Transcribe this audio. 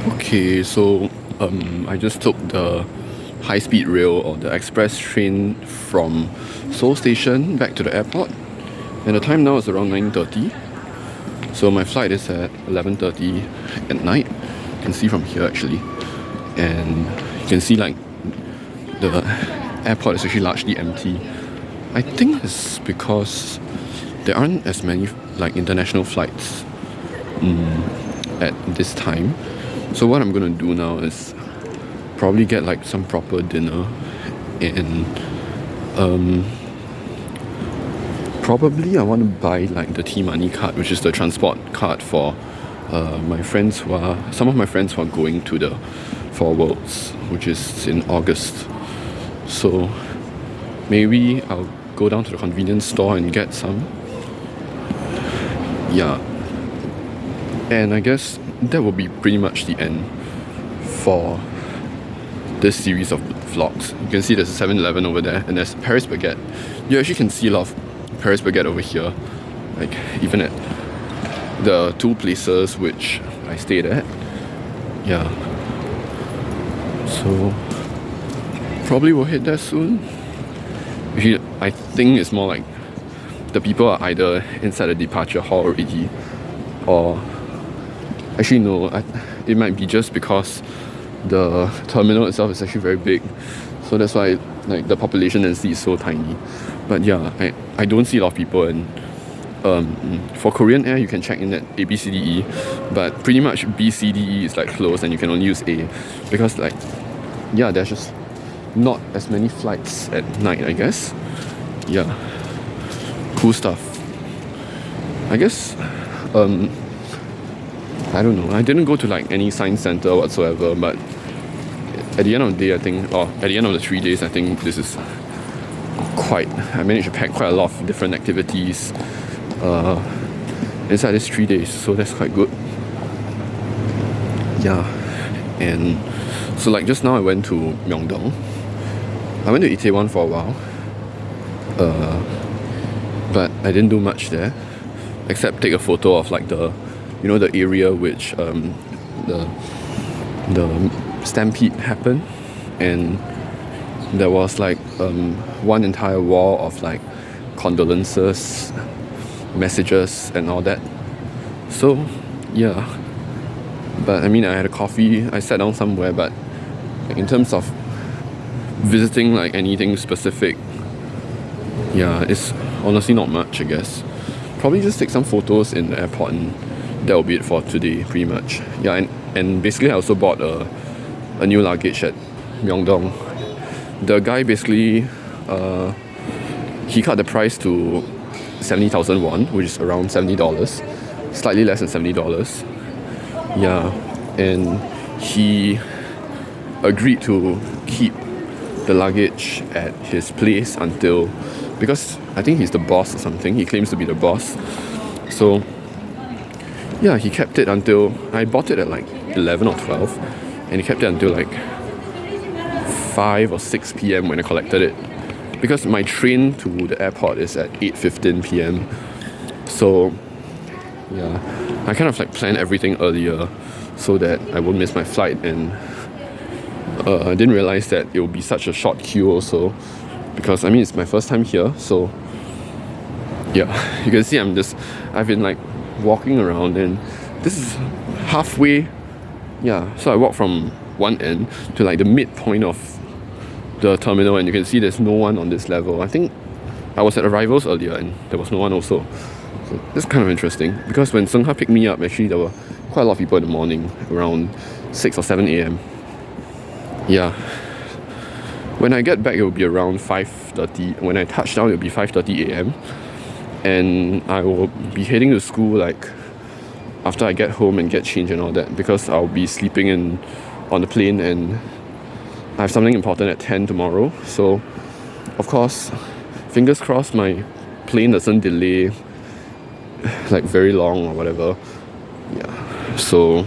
Okay, so I just took the high-speed rail or the express train from Seoul Station back to the airport, and the time now is around 9:30. So my flight is at 11:30 at night. You can see from here actually, and you can see like the airport is actually largely empty. I think it's because there aren't as many like international flights at this time. So what I'm gonna do now is probably get like some proper dinner and probably I want to buy like the T-Money card, which is the transport card for some of my friends who are going to the Four Worlds, which is in August. So maybe I'll go down to the convenience store and get some. Yeah. And I guess that will be pretty much the end for this series of vlogs. You can see there's a 7-Eleven over there and there's Paris Baguette. You actually can see a lot of Paris Baguette over here, like even at the two places which I stayed at. Yeah. So probably we'll hit there soon. Actually, I think it's more like the people are either inside the departure hall already, or actually no, it might be just because the terminal itself is actually very big, so that's why like the population density is so tiny. But yeah, I don't see a lot of people, and for Korean Air you can check in at A, B, C, D, E, but pretty much B, C, D, E is like closed and you can only use A because like yeah, there's just not as many flights at night, I guess. Yeah, cool stuff. I guess I don't know, I didn't go to like any science center whatsoever, but at the end of the day, I think, or at the end of the 3 days, I think this is I managed to pack quite a lot of different activities inside these 3 days, so that's quite good. Yeah, and so like just now I went to Myeongdong. I went to Itaewon for a while, but I didn't do much there except take a photo of like the area which the stampede happened, and there was like one entire wall of like condolences, messages and all that. So yeah, but I mean I had a coffee, I sat down somewhere, but like, in terms of visiting like anything specific, yeah, it's honestly not much, I guess. Probably just take some photos in the airport and that will be it for today, pretty much. Yeah, and basically I also bought a new luggage at Myeongdong. The guy basically he cut the price to 70,000 won, which is around $70, slightly less than $70. Yeah, and he agreed to keep the luggage at his place until, because I think he's the boss or something, he claims to be the boss. So yeah, he kept it until, I bought it at like 11 or 12, and he kept it until like 5 or 6 p.m. when I collected it, because my train to the airport is at 8:15 p.m. So yeah, I kind of like planned everything earlier so that I won't miss my flight, and I didn't realize that it would be such a short queue also, because I mean it's my first time here. So yeah, you can see I've been like walking around, and this is halfway. Yeah, so I walked from one end to like the midpoint of the terminal, and you can see there's no one on this level. I think I was at arrivals earlier and there was no one also. So that's kind of interesting, because when Seungha picked me up, actually there were quite a lot of people in the morning, around 6 or 7 a.m. Yeah. When I get back, it will be around 5:30. When I touch down, it will be 5:30 a.m. And I will be heading to school like after I get home and get changed and all that, because I'll be sleeping on the plane, and I have something important at 10 tomorrow. So of course, fingers crossed my plane doesn't delay like very long or whatever. Yeah. So